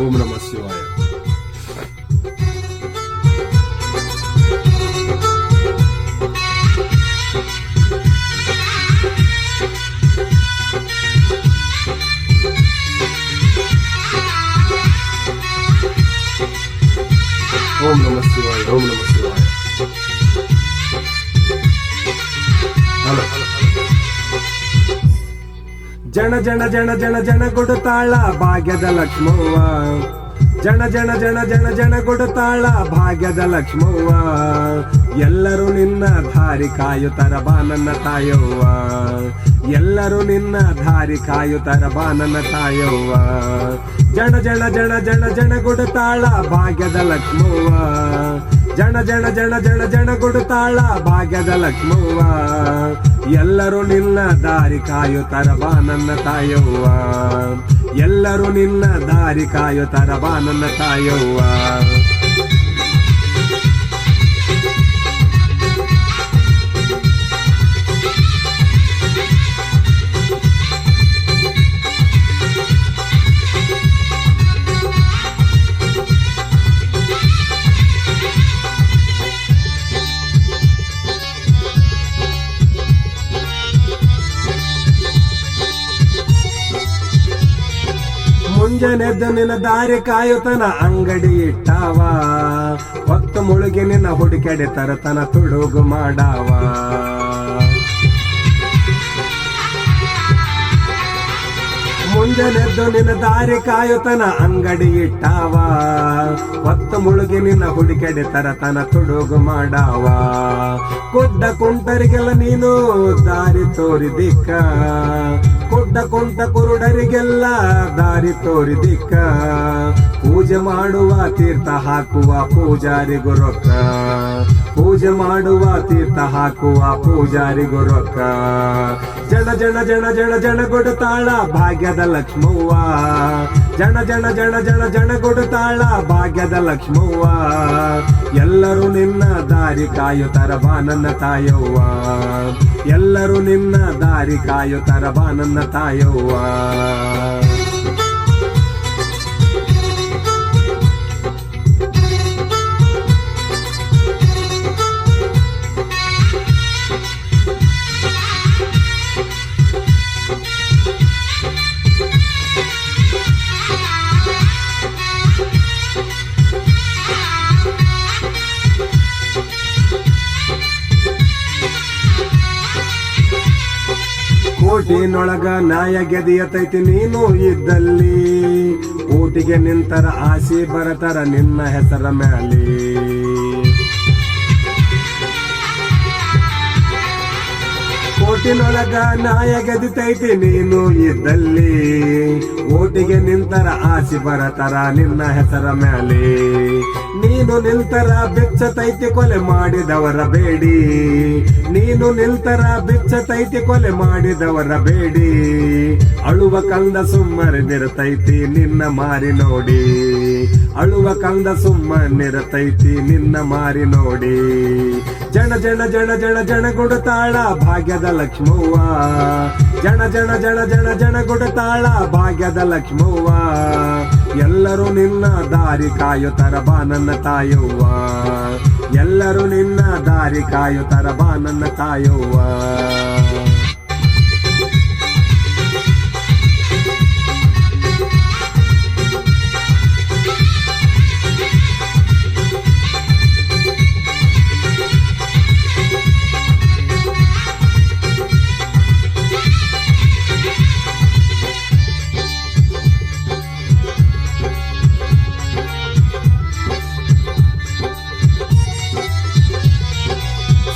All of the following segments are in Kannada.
ಓಂ ನಮಃ ಶಿವಾಯ. ಓಂ ನಮಃ ಶಿವಾಯ. ಓಂ ನಮಃ ಶಿವಾಯ. ಜನ ಜನ ಜನ ಜನ ಜನ ಕೊಡುತ್ತಾಳ ಭಾಗ್ಯದ ಲಕ್ಷ್ಮವ್ವ. ಜನ ಜನ ಜನ ಜನ ಜನ ಕೊಡುತ್ತಾಳ ಭಾಗ್ಯದ ಲಕ್ಷ್ಮವ್ವ. ಎಲ್ಲರೂ ನಿನ್ನ ದಾರಿ ಕಾಯುತ್ತರ ಬಾ ನನ್ನ ತಾಯವ್ವ. ಎಲ್ಲರೂ ನಿನ್ನ ದಾರಿ ಕಾಯುತ್ತರ ಬಾ ನನ್ನ ತಾಯವ್ವ. ಜನ ಜನ ಜನ ಜನ ಜನ ಕೊಡುತ್ತಾಳ ಭಾಗ್ಯದ ಲಕ್ಷ್ಮವ್ವ. ಜನ ಜನ ಜನ ಜನ ಜನ ಕೊಡುತ್ತಾಳ ಭಾಗ್ಯದ ಲಕ್ಷ್ಮವ್ವ. ಎಲ್ಲರೂ ನಿನ್ನ ದಾರಿ ಕಾಯುತ್ತರ ಬಾ ನನ್ನ ತಾಯವ್ವ. ಎಲ್ಲರೂ ನಿನ್ನ ದಾರಿ ಕಾಯುತ್ತರ ಬಾ ನನ್ನ ತಾಯವ್ವ. ಮುಂಜಾನೆದ್ದು ನಿನ್ನ ದಾರಿ ಕಾಯುತನ ಅಂಗಡಿ ಇಟ್ಟಾವ. ಹೊತ್ತು ಮುಳುಗಿ ನಿನ್ನ ಹುಡುಕೆಡೆ ತರತನ ತುಡುಗು ಮಾಡಾವ. ಮುಂಜಾನೆದ್ದು ನಿನ್ನ ದಾರಿ ಕಾಯುತನ ಅಂಗಡಿ ಇಟ್ಟಾವ. ಹೊತ್ತು ಮುಳುಗಿ ನಿನ್ನ ಹುಡುಕೆಡೆ ತರತನ ತುಡುಗು ಮಾಡಾವ. ಕುಡ್ಡ ಕುಂಟರಿಗೆಲ್ಲ ನೀನು ದಾರಿ ತೋರಿದಿಕ್ಕ. ಕುಡ್ಡ ಕುಂಟ ಕುರುಡರಿಗೆಲ್ಲ ದಾರಿ ತೋರಿದಿಕ್ಕ. ಪೂಜೆ ಮಾಡುವ ತೀರ್ಥ ಹಾಕುವ ಪೂಜಾರಿಗೂ ರೊಕ್ಕ. ಪೂಜೆ ಮಾಡುವ ತೀರ್ಥ ಹಾಕುವ ಪೂಜಾರಿಗೂ ರೊಕ್ಕ. ಜನ ಜನ ಜನ ಜನ ಜನ ಕೊಡುತ್ತಾಳ ಭಾಗ್ಯದ ಲಕ್ಷ್ಮವ್ವ. ಜನ ಜನ ಜನ ಜನ ಜನ ಕೊಡುತ್ತಾಳ ಭಾಗ್ಯದ ಲಕ್ಷ್ಮವ್ವ. ಎಲ್ಲರೂ ನಿನ್ನ ದಾರಿ ಕಾಯುತ್ತರ ಬಾ ನನ್ನ ತಾಯವ್ವ. ಎಲ್ಲರೂ ನಿನ್ನ ದಾರಿ ಕಾಯುತ್ತರ ಬಾ ನನ್ನ ತಾಯವ್ವ. ಕೋಟಿನೊಳಗ ನಾಯ ಗೆದಿಯತೈತಿ ನೀನು ಇದ್ದಲ್ಲಿ. ಊಟಿಗೆ ನಿಂತರ ಆಸೆ ಬರತರ ನಿನ್ನ ಹೆಸರ ಮ್ಯಾಲಿ. ಕೋಟಿನೊಳಗ ನಾಯ ಗೆದಿತೈತಿ ನೀನು ಇದ್ದಲ್ಲಿ. ಓಟಿಗೆ ನಿಂತರ ಆಸೆ ಬರತರ ನಿನ್ನ ಹೆಸರ ಮ್ಯಾಲಿ. ನೀನು ನಿಲ್ತರ ಬೆಚ್ಚತೈತಿ ಕೊಲೆ ಮಾಡಿದವರ ಬೇಡಿ. ನೀನು ನಿಲ್ತರ ಬೆಚ್ಚತೈತಿ ಕೊಲೆ ಮಾಡಿದವರ ಬೇಡಿ. ಅಳುವ ಕಂದ ಸುಮ್ಮನಿರತೈತಿ ನಿನ್ನ ಮಾರಿ ನೋಡಿ. ಅಳುವ ಕಂದ ಸುಮ್ಮನಿರತೈತಿ ನಿನ್ನ ಮಾರಿ ನೋಡಿ. ಜನ ಜನ ಜನ ಜನ ಜನ ಕೊಡುತ್ತಾಳ ಭಾಗ್ಯದ ಲಕ್ಷ್ಮವ್ವ. ಜನ ಜನ ಜನ ಜನ ಜನ ಕೊಡುತ್ತಾಳ ಭಾಗ್ಯದ ಲಕ್ಷ್ಮವ್ವ. ಎಲ್ಲರೂ ನಿನ್ನ ದಾರಿ ಕಾಯುತ್ತರ ಬಾ ನನ್ನ ತಾಯವ್ವ. ಎಲ್ಲರೂ ನಿನ್ನ ದಾರಿ ಕಾಯುತ್ತರ ಬಾ ನನ್ನ ತಾಯವ್ವ.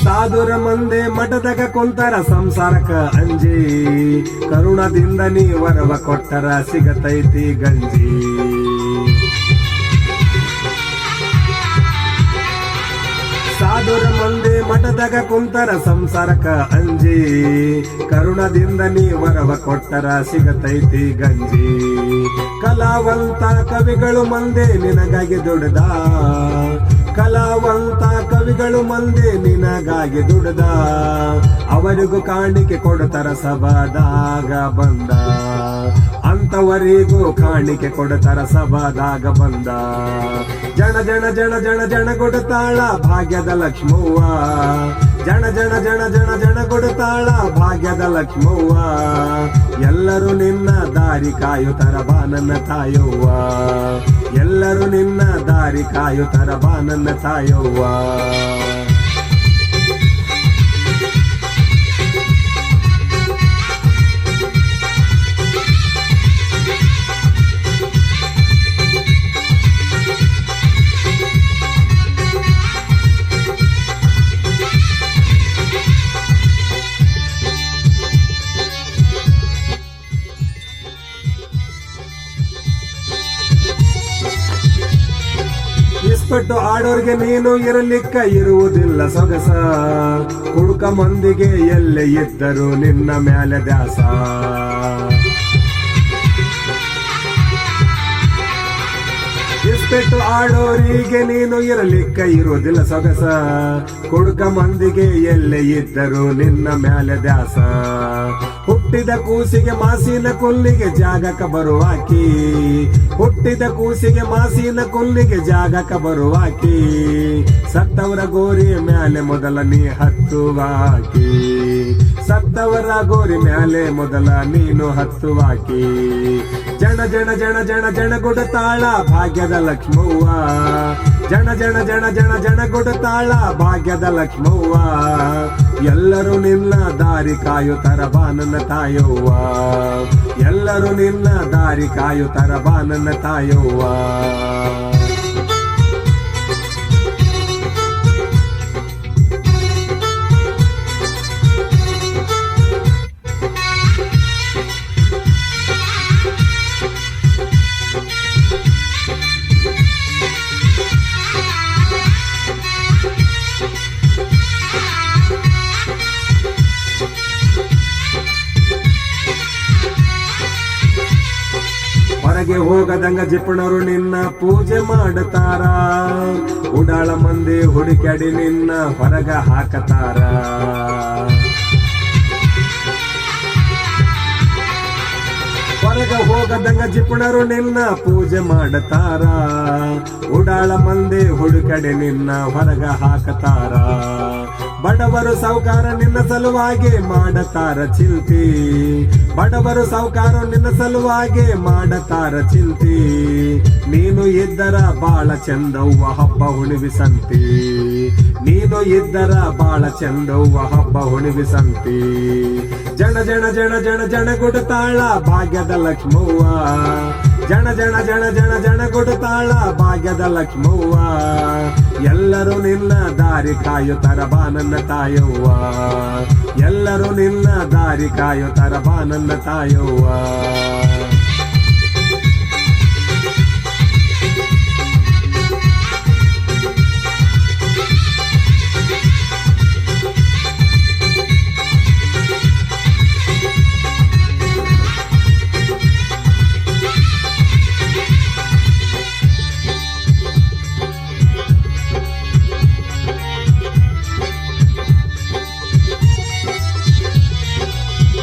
ಸಾಧುರ ಮಂದೆ ಮಠದಾಗ ಕುಂತರ ಸಂಸಾರಕ್ಕ ಅಂಜಿ. ಕರುಣದಿಂದ ನೀ ವರವ ಕೊಟ್ಟರ ಸಿಗತೈತಿ ಗಂಜಿ. ಸಾಧುರ ಮಂದೆ ಮಠದಾಗ ಕುಂತರ ಸಂಸಾರಕ್ಕ ಅಂಜಿ. ಕರುಣದಿಂದ ನೀ ವರವ ಕೊಟ್ಟರ ಸಿಗತೈತಿ ಗಂಜಿ. ಕಲಾವಂತ ಕವಿಗಳು ಮಂದೆ ನಿನಗಾಗಿ ದುಡ್ದ. ಕಲಾವಂತ ಕವಿಗಳು ಮಂದಿ ನಿನಗಾಗಿ ದುಡ್ದ, ಅವರಿಗೂ ಕಾಣಿಕೆ ಕೊಡ್ತಾರ ಸಭಾದಾಗ ಬಂದ, ಅಂತವರಿಗೂ ಕಾಣಿಕೆ ಕೊಡ್ತಾರ ಸಭಾದಾಗ ಬಂದ. ಜನ ಜನ ಜನ ಜನ ಜನ ಕೊಡ್ತಾಳ ಭಾಗ್ಯದ ಲಕ್ಷ್ಮವ್ವ, ಜನ ಜನ ಜನ ಜನ ಜನ ಕೊಡ್ತಾಳ ಭಾಗ್ಯದ ಲಕ್ಷ್ಮವ್ವ. ಎಲ್ಲರೂ ನಿನ್ನ ದಾರಿ ಕಾಯುತ್ತರ ಬಾ ನನ್ನ ತಾಯವ್ವ, ಎಲ್ಲರೂ ನಿನ್ನ ದಾರಿ ಕಾಯುತ್ತರ ಬಾ ನನ್ನ ತಾಯವ್ವ. ಇಸ್ಪಟ್ಟು ಆಡೋರ್ಗೆ ನೀನು ಇರಲಿಕ್ಕ ಇರುವುದಿಲ್ಲ ಸೊಗಸ, ಕುಡುಕ ಮಂದಿಗೆ ಎಲ್ಲೇ ಇದ್ದರು ನಿನ್ನ ಮ್ಯಾಲೆ ದ್ಯಾಸ. ಇಸ್ಪೆಟ್ಟು ಆಡೋರಿಗೆ ನೀನು ಇರಲಿಕ್ಕ ಇರುವುದಿಲ್ಲ ಸೊಗಸ, ಕುಡುಕ ಮಂದಿಗೆ ಎಲ್ಲೇ ಇದ್ದರು ನಿನ್ನ ಮ್ಯಾಲೆ ದ್ಯಾಸ. ಹುಟ್ಟಿದ ಕೂಸಿಗೆ ಮಾಸಿನ ಕುಲ್ಲಿಗೆ ಜಾಗಕ ಬರುವಾಕಿ, ಹುಟ್ಟಿದ ಕೂಸಿಗೆ ಮಾಸಿನ ಕುಲ್ಲಿಗೆ ಜಾಗಕ ಬರುವಾಕಿ. ಸತ್ತವರ ಗೋರಿ ಮ್ಯಾಲೆ ಮೊದಲ ನೀ ಹತ್ತುವಾಕಿ, ಸತ್ತವರ ಗೋರಿ ಮ್ಯಾಲೆ ಮೊದಲ ನೀನು ಹತ್ತುವಾಕಿ. ಜನ ಜನ ಜನ ಜನ ಜನ ಕೊಡ್ತಾಳ ಭಾಗ್ಯದ ಲಕ್ಷ್ಮವ್ವ, ಜನ ಜನ ಜನ ಜನ ಜನ ಕೊಡ್ತಾಳ ಭಾಗ್ಯದ ಲಕ್ಷ್ಮವ್ವ. ಎಲ್ಲರೂ ನಿನ್ನ ದಾರಿ ಕಾಯುತ್ತರ ಬಾ ನನ್ನ ತಾಯವ್ವ, ಎಲ್ಲರೂ ನಿನ್ನ ದಾರಿ ಕಾಯುತ್ತರ ಬಾ ನನ್ನ ತಾಯವ್ವ. ಹೊರಗೆ ಹೋಗದಂಗ ಜಿಪ್ಪಣರು ನಿನ್ನ ಪೂಜೆ ಮಾಡುತ್ತಾರ, ಉಡಾಳ ಮಂದಿ ಹುಡುಕ್ಯಾಡಿ ನಿನ್ನ ಹೊರಗ ಹಾಕತಾರ. ಹೊರಗ ಹೋಗದಂಗ ಜಿಪ್ಪಣರು ನಿನ್ನ ಪೂಜೆ ಮಾಡುತ್ತಾರ, ಉಡಾಳ ಮಂದಿ ಹುಡುಕ್ಯಾಡಿ ನಿನ್ನ ಹೊರಗ ಹಾಕತಾರ. ಬಡವರು ಸಾವುಕಾರ ನಿನ್ನ ಸಲುವಾಗಿ ಮಾಡತಾರ ಚಿಂತಿ, ಬಡವರು ಸಾವುಕಾರ ನಿನ್ನ ಸಲುವಾಗಿ ಮಾಡತಾರ ಚಿಂತಿ. ನೀನು ಇದ್ದರ ಬಾಳ ಚಂದವ್ವ ಹಬ್ಬ ಹುಣಿವಿಸಂತಿ, ನೀನು ಇದ್ದರ ಬಾಳ ಚಂದವ್ವ ಹಬ್ಬ ಹುಣಿವಿಸಂತಿ. ಜನ ಜನ ಜನ ಜನ ಜನ ಕೊಡ್ತಾಳ ಭಾಗ್ಯದ ಲಕ್ಷ್ಮವ್ವ, ಜನ ಜನ ಜನ ಜನ ಜನ ಕೊಡ್ತಾಳ ಭಾಗ್ಯದ ಲಕ್ಷ್ಮವ್ವ. ಎಲ್ಲರೂ ನಿನ್ನ ದಾರಿ ಕಾಯುತ್ತರ ಬಾ ನನ್ನ ತಾಯವ್ವ, ಎಲ್ಲರೂ ನಿನ್ನ ದಾರಿ ಕಾಯುತ್ತರ ಬಾ ನನ್ನ ತಾಯವ್ವ.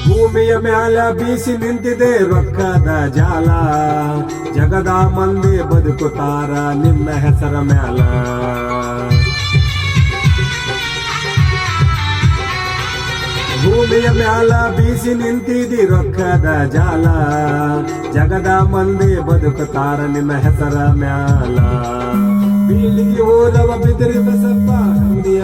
ಭೂಮಿಯ ಮ್ಯಾಲ ಬೀಸಿ ನಿಂತಿದೆ ರೊಕ್ಕದ ಜಾಲ, ಜಗದ ಮಂದಿ ಬದುಕುತ್ತಾರ ನಿನ್ನ ಹೆಸರ ಮ್ಯಾಲ. ಭೂಮಿಯ ಮ್ಯಾಲ ಬೀಸಿ ನಿಂತಿದಿ ರೊಕ್ಕದ ಜಾಲ, ಜಗದ ಮಂದಿ ಬದುಕುತ್ತಾರ ನಿನ್ನ ಹೆಸರ ಮ್ಯಾಲ. ಬೀಳಿಗೆ ಹೋದವ ಬಿದಿರಿದ ಸಪ್ಪ ಅಂಗಡಿಯ